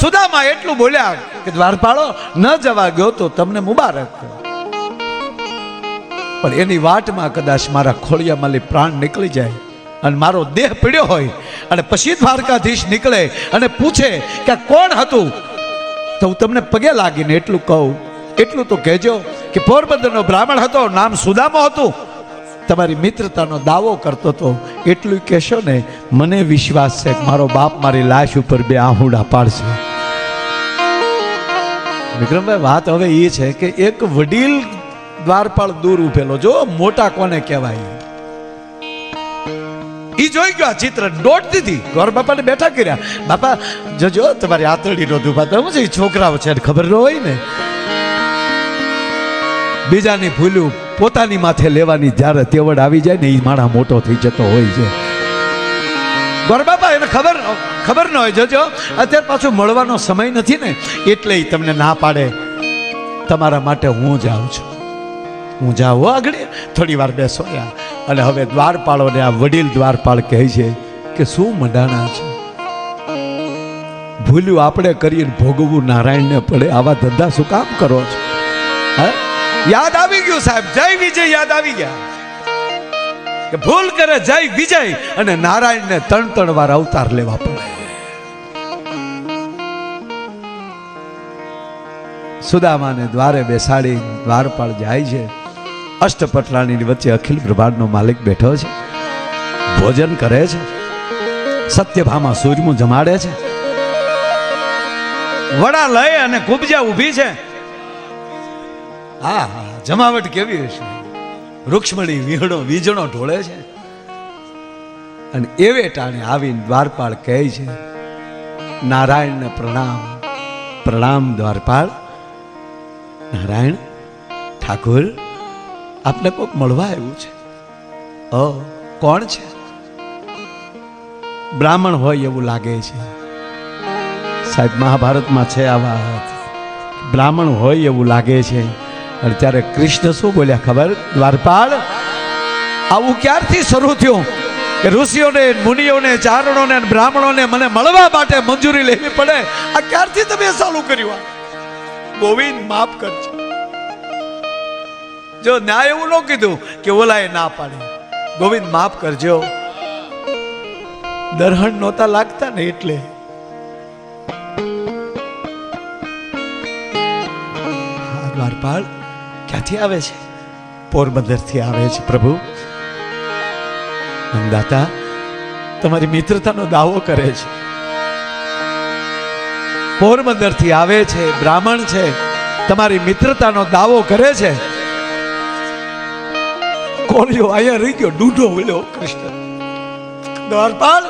સુદામા એટલું બોલ્યા કે દ્વારપાળો ન જવા ગયો તો તમને મુબારક, પણ એની વાટમાં કદાચ મારા ખોળિયામાં પ્રાણ નીકળી જાય અને મારો દેહ પીડ્યો હોય અને પછી દ્વારકાધીશ નીકળે અને પૂછે કે કોણ હતું, તો હું તમને પગે લાગીને એટલું કહું, એટલું તો કહેજો કે પોરબંદરનો બ્રાહ્મણ હતો, નામ સુદામો હતું, તમારી મિત્રતાનો દાવો કરતો હતો. એટલું કહેશો ને, મને વિશ્વાસ છે કે મારો બાપ મારી લાશ ઉપર બે આહુડા પાડશે. વિક્રમભાઈ વાત હવે એ છે કે એક વડીલ દ્વારપાળ દૂર ઉભેલો, જો મોટા કોને કહેવાય, ઈ જોઈ ગયો આ ચિત્ર, દોટ દીધી. ગોર બાપાને બેઠા કર્યા, બાપા જોજો તમારી આતરડી નો દુભા, તો છે છોકરાઓ છે ખબર ન હોય ને. બીજાની ભૂલ્યું પોતાની માથે લેવાની જ્યારે તેવડ આવી જાય ને, એ માણા મોટો થઈ જતો હોય છે. ગોર બાપા એને ખબર ન હોય, જોજો અત્યારે પાછું મળવાનો સમય નથી ને, એટલે તમને ના પાડે. તમારા માટે હું જાઉં છું, હું જાઉં આગળ. થોડી વાર બેસોયા અને હવે દ્વારપાળોને આ વડીલ દ્વારપાળ કહે છે કે શું મંડાણા છે, ભૂલ્યું આપણે કરીને ભોગવવું નારાયણને પડે, આવા ધંધા શું કામ કરો છો? હા, યાદ આવી ગયું સાહેબ, જય વિજય યાદ આવી ગયા કે ભૂલ કરે જય વિજય, અને નારાયણને 3 વાર અવતાર લેવા પડે. સુદામાને દ્વારે બેસાડી દ્વારપાળ જાય છે. અષ્ટપટરાણીની વચ્ચે અખિલ બ્રહ્માંડનો માલિક બેઠો છે, ભોજન કરે છે. સત્યભામા સૂર્યમું જમાડે છે, વડા લઈ અને કુબજા ઊભી છે. હા હા, જમાવટ કેવી હશે! રૂક્ષ્મણી વીજળો ઢોળે છે. અને એવે ટાણે આવીને દ્વારપાળ કહે છે, નારાયણને પ્રણામ. પ્રણામ દ્વારપાળ. નારાયણ ઠાકોર, આપને કોક મળવા આવ્યું છે. ઓ કોણ છે? બ્રાહ્મણ હોય એવું લાગે છે સાહેબ, મહાભારતમાં છે આ વાત. બ્રાહ્મણ હોય એવું લાગે છે. અને ત્યારે કૃષ્ણ શું બોલ્યા ખબર? દ્વારપાળ, આવું ક્યારથી શરૂ થયું કે ઋષિઓને, મુનિઓને, ચારણોને અને બ્રાહ્મણોને મને મળવા માટે મંજૂરી લેવી પડે? આ ક્યારથી તમે ચાલુ કર્યું? ગોવિંદ માફ કરજો. જો ન્યાય એવું ન કીધું કે ઓલાએ ના પાડી, ગોવિંદ માફ કરજો. દરહણ નહોતા લાગતા ને એટલે. દ્વારપાળ ક્યાંથી આવે છે? પોરબંદર થી આવે છે પ્રભુ. દાતા તમારી મિત્રતાનો દાવો કરે છે, પોરબંદર થી આવે છે, બ્રાહ્મણ છે, તમારી મિત્રતાનો દાવો કરે છે. કોળિયો અહીંયા રહી ગયો, ડૂઢો બોલ્યો કૃષ્ણ. દ્વારપાલ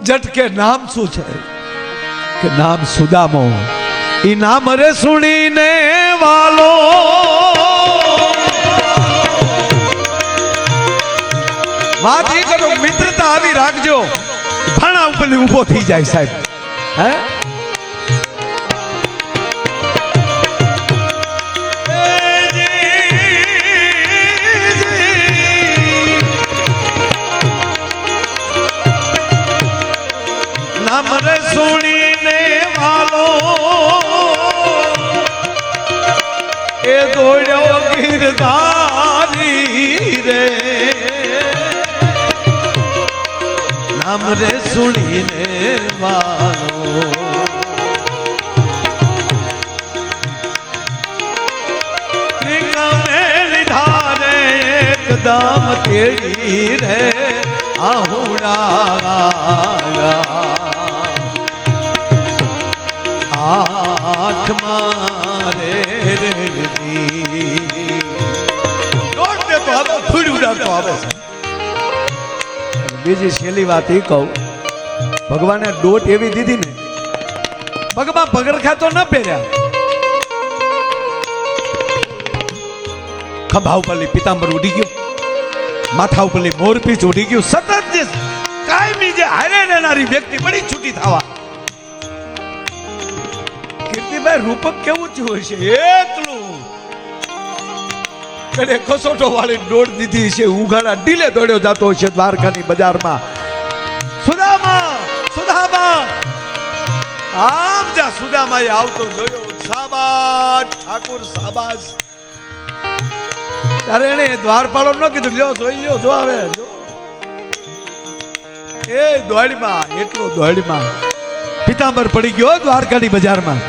જટકે નામ શું છે? કે નામ સુદામો. ઈ નામ રે સુણીને વાલો વાત એ કરો, મિત્રતા આવી રાખજો. ભાણા ઉપર ઊભો થઈ જાય સાહેબ. હે નામ રે સુણીને વાલો એ દોડ્યો ગીરધારી રે. નામ રે સુણીને વાલો લીધા રે એકદમ કેડી રે આહુડા આઠ મારે બીજી છેલ્લી વાત એ કહું, ભગવાને દોટ એવી દીધી ને, પગમાં પગરખા તો ન પહેર્યા, ખભા ઉપરલી પિતાંબર ઉડી ગયું, માથા ઉપરલી મોરપીચ ઉડી ગયું. સતત જે કાયમી જે હારે રહેનારી વ્યક્તિ બડી છૂટી થવા. કીર્તિભાઈ રૂપક કેવું થયું હશે? એકલું કડે ખસોટો વાળી દોડ દીધી છે, ઉઘાડા ડીલે દોડ્યો જતો હશે દ્વારકાની બજારમાં. સુદામા સુદામા આમ જા સુદામાએ આવતો જોયો. શાબાશ ઠાકુર શાબાશ. ત્યારે એને દ્વારપાળો ન કીધું, લ્યો જોઈ લ્યો, જો આવે જો. એ દોડમાં એટલો દોડમાં પિતાંબર પડી ગયો દ્વારકાની બજારમાં.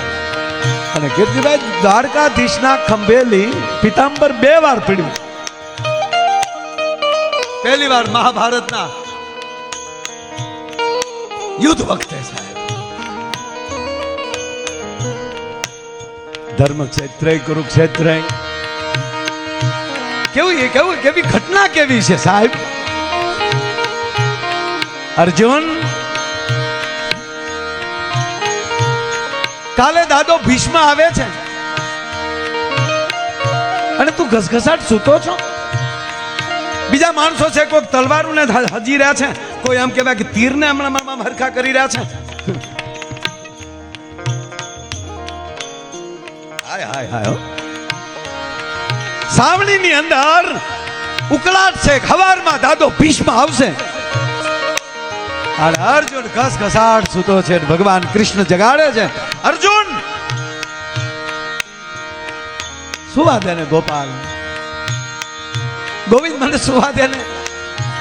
અને કીર્તિભાઈ દ્વારકાધીશના ખંભેલી પિતાંબર 2 વાર પડ્યું. પહેલી વાર મહાભારતના યુદ્ધ વખતે સાહેબ, ધર્મક્ષેત્રે કુરુક્ષેત્રે. કેવી ઘટના કેવી છે સાહેબ. અર્જુન કાલે દાદો ભીષ્મ આવે છે અને તું ઘસઘસાટ સૂતો છો. બીજા માણસો છે, કોઈ તલવારોને હજી રહ્યા છે, કોઈ એમ કહેવાય કે તીરને હમણાં હરખા કરી રહ્યા છે. હાય હાય હાય. સાવણીની અંદર ઉકળાટ છે, ખવારમાં દાદો ભીષ્મ આવશે. અને અર્જુન ઘસઘસાટ સૂતો છે, ભગવાન કૃષ્ણ જગાડે છે. અર્જુન સુવા દે ને ગોપાલ, ગોવિંદ મને સુવા દે ને.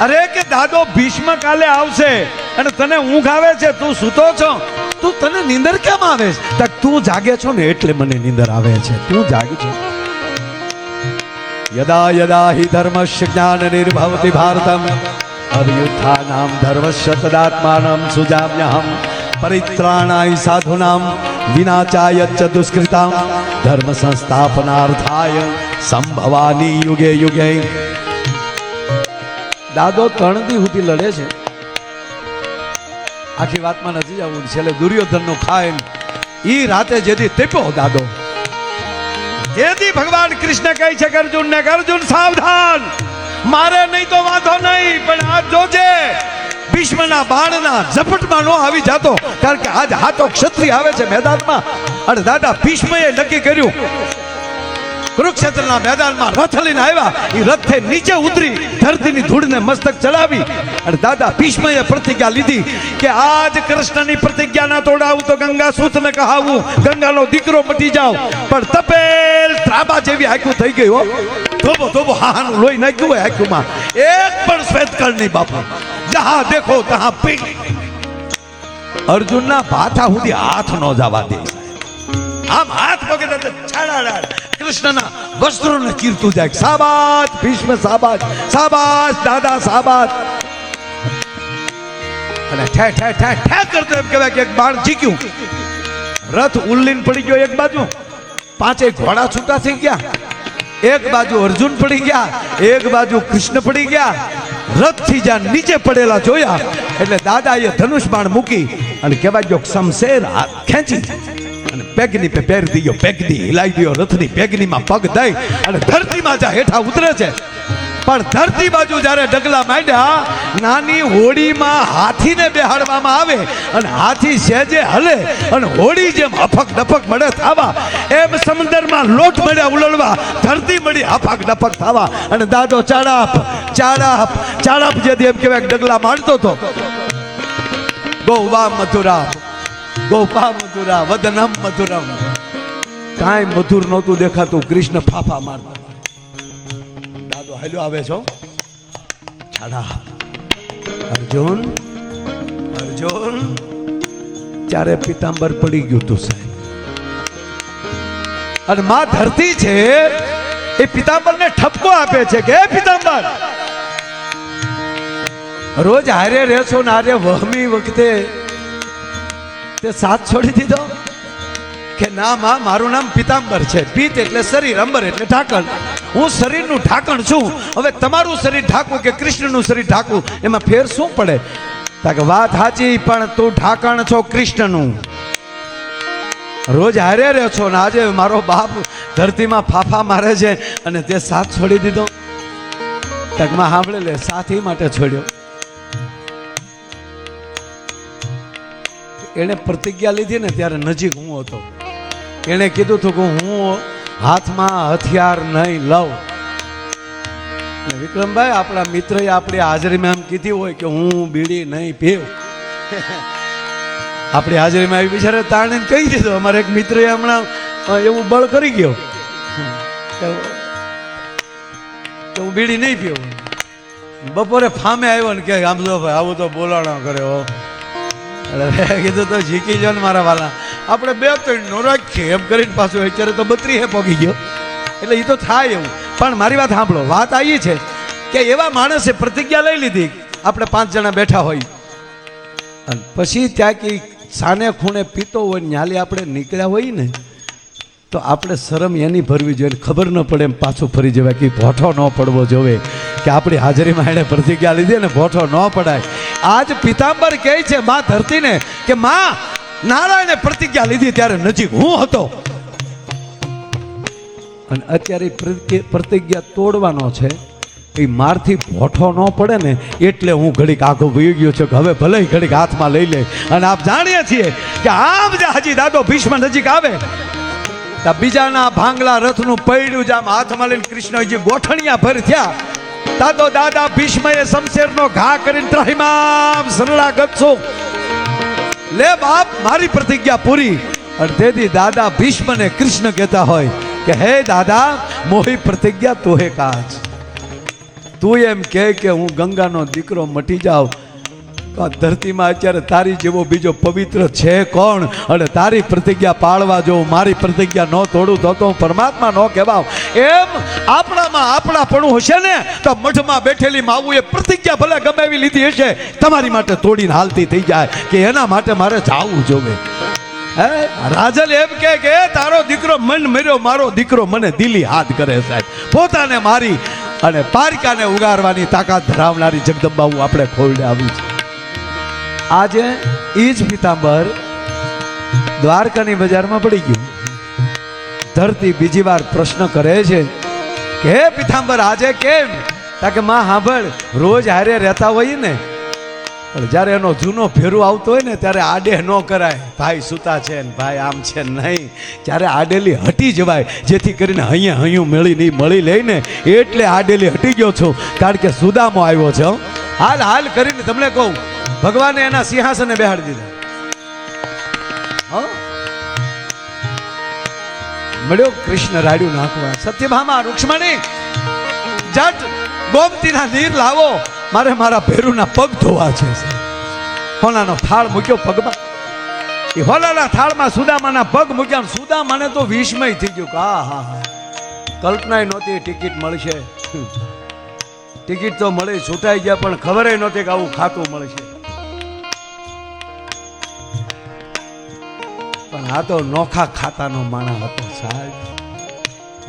અરે કે દાદો ભીષ્મ કાલે આવશે અને તને ઊંઘ આવે છે, તું સૂતો છો, તું તને નીંદર કેમ આવે છે? તું જાગે છો ને એટલે મને નીંદર આવે છે. તું જાગી છો. યદા યદા હિ ધર્મસ્ય જ્ઞાન નિર્ભવતિ ભારતમ અભિયુત્થાનામ ધર્મસ્ય તદાત્માનમ સુજામ્યહમ પરિત્રાણાય સાધુનામ વિનાચાય ચ દુષ્કૃતામ ધર્મ સંસ્થાપનાર્થાય સંભવાની યુગે યુગે. દાદો 3 દી સુધી લડે છે. આખી વાતમાં નથી જવું. છેલ્લે દુર્યોધનનો ખાય ઈ રાતે જેથી તેપ્યો દાદો, જેથી ભગવાન કૃષ્ણ કહે છે કે અર્જુન ને, અર્જુન સાવધાન, મારે નહીં તો વાંધો નહીં, પણ આજ જોજે ભીષ્મના બાણના ઝપટમાં નો આવી જાતો, કારણ કે આજ હાથો ક્ષત્રિય આવે છે મેદાનમાં. અને દાદા ભીષ્મએ નક્કી કર્યું, કુરુક્ષેત્રના મેદાનમાં રથ લઈને આવ્યા. એ રથે નીચે ઉતરી ધરતીની ધૂળને મસ્તક ચડાવી અને દાદા ભીષ્મએ પ્રતિજ્ઞા લીધી કે આજ કૃષ્ણની પ્રતિજ્ઞા ના તોડાવું તો ગંગા સૂતને કહાવું, ગંગાનો દીકરો મટી જાવ. પણ તપેલ ત્રાબા જેવી આંખું થઈ ગઈ હો. ધોબો ધોબો હાહાનું લોહી નાખ્યું હોય આંખુમાં. એક પણ શ્વેતકળ નહીં બાપુ. જહા દેખો તહા પીક. અર્જુનના ભાથા સુધી હાથ ન જવા દે. આમ હાથ પકડે તો છાડાડાડ કૃષ્ણના વસ્ત્રોને ચીરતું જાય. સાબાશ ભીષ્મ, સાબાશ સાબાશ દાદા, સાબાશ. અને ઠે ઠે ઠે ઠે કરતો એમ કહેવાય કે એક બાણ જીક્યું. રથ ઉલ્લીન પડી ગયો એક બાજુ, પાંચેય ઘોડા છૂટા થઈ ગયા. એક બાજુ અર્જુન પડી ગયા, એક બાજુ કૃષ્ણ પડી ગયા. રથથી જ્યાં નીચે પડેલા જોયા એટલે દાદાએ ધનુષ બાણ મૂકી અને કહેવાય જો શમશેર ખેંચી અને પેગની પે પેર દીયો, પેગની હિલાઈ દીયો, રથની પેગનીમાં પગ દઈ અને ધરતીમાં જા હેઠા ઉતરે છે. પણ ધરતી બાજુ જ્યારે ડગલા માંડ્યા, નાની હોડીમાં હાથીને બેહાડવામાં આવે અને હાથી સહેજે હલે અને હોડી જેમ હફક ડફક મળે થાવા, એમ સમંદરમાં લોટ મળ્યા ઉલળવા, ધરતી મળી હફક ડફક થાવા અને દાદો ચાડાપ ચાડાપ ચાડાપ જેથી એમ કહેવાય ડગલા માંડતો હતો. ગોવા મથુરા, ગોપા મથુરા, વદનમ મથુરમ. કાંઈ મધુર નહોતું દેખાતું, કૃષ્ણ ફાફા મારતા. હેલો આવે છો છાડા. અર્જુન અર્જુન ત્યારે પિતાંબર પડી ગયું તું સાહેબ. અને માં ધરતી છે એ પિતાંબરને ઠપકો આપે છે કે પિતાંબર રોજ હારે રહેશો ને હારે વહમી વખતે તે સાથ છોડી દીધો કે ના માં, મારું નામ પિતાંબર છે. પિત્ત એટલે શરીર, અંબર એટલે ઢાંકણ. હું શરીરનું ઢાંકણ છું. હવે તમારું શરીર ઢાંકવું કે કૃષ્ણનું શરીર ઢાંકવું એમાં ફેર શું પડે? કે વાત સાચી, પણ તું ઢાંકણ છો કૃષ્ણનું. રોજ હારે રહ્યો છો ને આજે મારો બાપ ધરતીમાં ફાફા મારે છે અને તે સાથ છોડી દીધો. તકમાં સાંભળે લે, સાથી માટે છોડ્યો. એને પ્રતિજ્ઞા લીધી ને ત્યારે નજીક હું હતો. એને કીધું હતું કે હું હાથમાં હથિયાર નહીં લઉં. વિક્રમભાઈ આપણા મિત્રએ આપણી હાજરીમાં એમ કીધી હોય કે હું બીડી નહીં પીવું. આપણી હાજરીમાં આવી બિચારે તાણીને કહી દીધું. અમારે એક મિત્રએ હમણાં એવું બળ કરી ગયો કે હું બીડી નહીં પીવું. બપોરે ફામે આવ્યો ને કે આમ તો ભાઈ આવું તો બોલાણા કરે હો. એટલે કીધું તો જીકી જો ને મારા વાલા, આપણે 2-3 નો રાખીએ એમ કરીને પાછું અત્યારે તો 32 પોગી ગયો. એટલે એ તો થાય એવું. પણ મારી વાત સાંભળો, વાત આવી છે કે એવા માણસે પ્રતિજ્ઞા લઈ લીધી. આપણે 5 જણા બેઠા હોય અને પછી ત્યાં કે સાને ખૂણે પીતો હોય ન્યાલી આપણે નીકળ્યા હોય ને તો આપણે શરમ એની ભરવી જોઈએ. ખબર ન પડે એમ પાછું ફરી જવાય કે ભોઠો ન પડવો જોવે કે આપણી હાજરીમાં એને પ્રતિજ્ઞા લીધી ને ભોઠો ન પડાય. આજ પિતાંબર કહે છે માં ધરતીને કે માં, નારાયણે પ્રતિજ્ઞા લીધી ત્યારે નજીક હું હતો અને અત્યારે પ્રતિજ્ઞા તોડવાનો છે. એ મારથી ભોઠો ન પડે ને એટલે હું ઘડીક આખો વહી ગયો છું કે હવે ભલે ઘડીક હાથમાં લઈ લે. અને આપ જાણીએ છીએ કે આમ જે હજી દાદો ભીષ્મ નજીક આવે બીજાના ભાંગલા રથનું પૈડું જામ હાથમાં લઈને કૃષ્ણ હજી ગોઠણિયા ભર થયા. દાદો દાદા ભીષ્મએ શમશેરનો ઘા કરીને ત્રાહિમામ શરણાગત છું, લે બાપ મારી પ્રતિજ્ઞા પૂરી. અને તેથી દાદા ભીષ્મને કૃષ્ણ કહેતા હોય કે હે દાદા, મોહી પ્રતિજ્ઞા તોહે કાજ. તું એમ કે હું ગંગાનો દીકરો મટી જાઉં તો આ ધરતીમાં અત્યારે તારી જેવો બીજો પવિત્ર છે કોણ? અને તારી પ્રતિજ્ઞા પાળવા જો મારી પ્રતિજ્ઞા ન તોડું તો હું પરમાત્મા ન કહેવાવ. એમ આપણામાં આપણાપણું હશે ને તો મઠમાં બેઠેલી માવુએ પ્રતિજ્ઞા ભલે ગમાવી લીધી હશે, તમારી માટે તોડીને હાલતી થઈ જાય કે એના માટે મારે જાવું જોવે. હે રાજલ એમ કે તારો દીકરો મન મર્યો, મારો દીકરો મને દિલી હાથ કરે સાહેબ. પોતાને મારી અને પારકાને ઉગારવાની તાકાત ધરાવનારી જગદંબા હું આપણે ખોલડે આવી છે. આજે ઈ જ પિતાંબર દ્વારકાની બજારમાં પડી ગયું. ધરતી બીજી વાર પ્રશ્ન કરે છે કે હે પિતાંબર આજે કેમ? તાકે માં સાંભળ, રોજ હારે રહેતા હોય ને પણ જ્યારે એનો જૂનો ફેરું આવતો હોય ને ત્યારે આડે ન કરાય. ભાઈ સુતા છે ને ભાઈ આમ છે નહીં, ત્યારે આડેલી હટી જવાય જેથી કરીને હૈયું મળી લઈને એટલે આડેલી હટી ગયો છું. કારણ કે સુદામો આવ્યો છે. હાલ કરીને તમને કહું, ભગવાને એના સિંહાસને બેહાડી દીધા. મળ્યો કૃષ્ણ રાડ્યું નાખવા. સત્યભામા રૂક્ષ્મણી જટ ગોમતીના નીર લાવો, મારે મારા ભેરુના પગ ધોવા છે. હોનાનો થાળ મૂક્યો પગમાં. એ હોનાના થાળમાં સુદામાના પગ મૂક્યા. સુદામાને તો વિસ્મય થઈ ગયું કે હા કલ્પના નહોતી ટિકિટ મળશે. ટિકિટ તો મળી, છૂટાઈ ગયા, પણ ખબર નહોતી કે આવું ખાતું મળશે. પણ આ તો નોખા ખાતાનો માણસ હતો સાહેબ.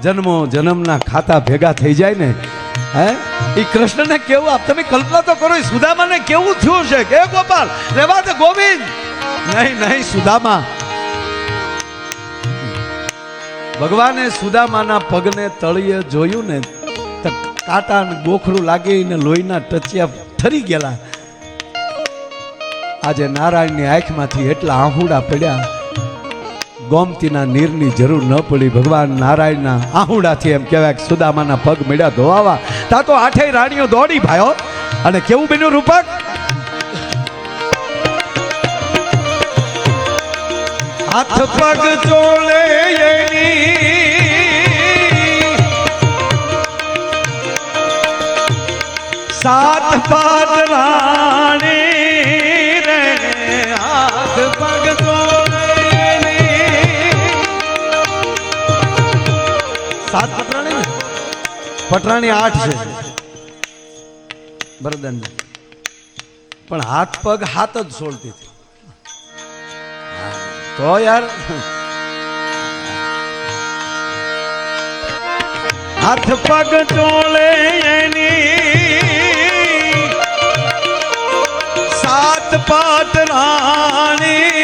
જન્મો જન્મના ખાતા ભેગા થઈ જાય ને, હે એ કૃષ્ણને કેવું આપ તમે કલ્પના તો કરો. સુદામાને કેવું થયું છે કે ગોપાલ રેવા દે ગોવિંદ. નહીં નહીં સુદામા, ભગવાને સુદામાના પગને તળિયે જોયું ને તો કાંટા ને ગોખરું લાગીને લોહીના ટચિયા ઠરી ગયેલા. આજે નારાયણની આંખમાંથી એટલા આહુડા પડ્યા, ગોમતીના નીરની જરૂર ન પડી. ભગવાન નારાયણના આહુડાથી એમ કહેવાય કે સુદામાના પગ મળ્યા ધોવાવા. તા તો આઠેય રાણીઓ દોડી ભાયો. અને કેવું બન્યું રૂપક, હાથ પગ ચોલે સાત પાદ રાણી રે, હાથ પગ ચોલે સાત પટરાણી ને પટરાણી 8 છે બરદન, પણ હાથ પગ હાથ જ છોડતી હતી. તો યાર હાથ પગ ચોલે એની સાત પાત રાણી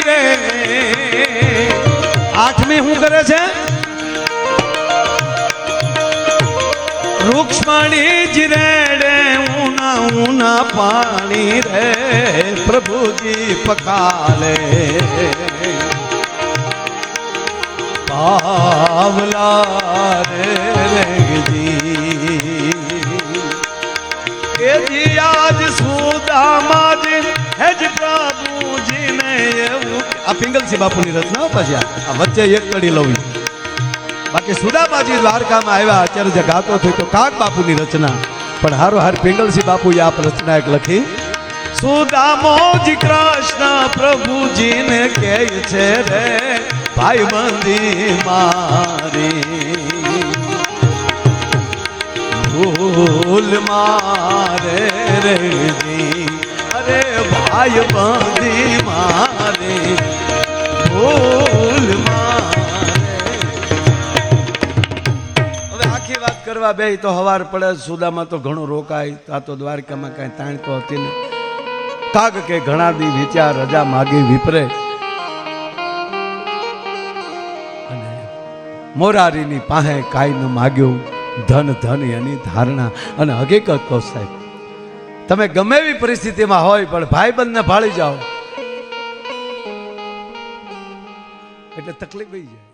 રે. 8મી શું કરે છે? રૂક્ષ્મણી જી રેડે ઊના ઊના પાણી રે, પ્રભુજી પકાલે પાવલા રે રેગજી. એ જી આજ સુદામાજી હેજ પ્રભુજી ને એવું. આ પિંગલસિંહ બાપુની રચના પછી આ વચ્ચે એક કડી લઉં. બાકી સુદામાજી દ્વારકામાં આવ્યા અત્યારે જે ગાતો થયો તો કાગ બાપુની રચના, પણ હારો હાર પિંગલસિંહ બાપુએ આપ રચના એક લખી. સુદામોજી કૃષ્ણ પ્રભુજીને કહે છે રે, ભાઈ બંધી મારી ભૂલ મારે રેજી. અરે ભાઈ બંધી મારી ભૂલ કરવા બે તો હવાર પડે. સુદામાં તો ઘણું રોકાય. આ તો દ્વારકામાં કઈ તાણ તો હતી ને. કાગ કે ઘણા દી વિચાર રજા માગી વિપરે, અને મોરારીની પાસે કાંઈ ન માગ્યું, ધન ધન એની ધારણા. અને હકીકત કહો સાહેબ, તમે ગમે એવી પરિસ્થિતિમાં હોય પણ ભાઈબંધને ભાળી જાઓ એટલે તકલીફ થઈ જાય.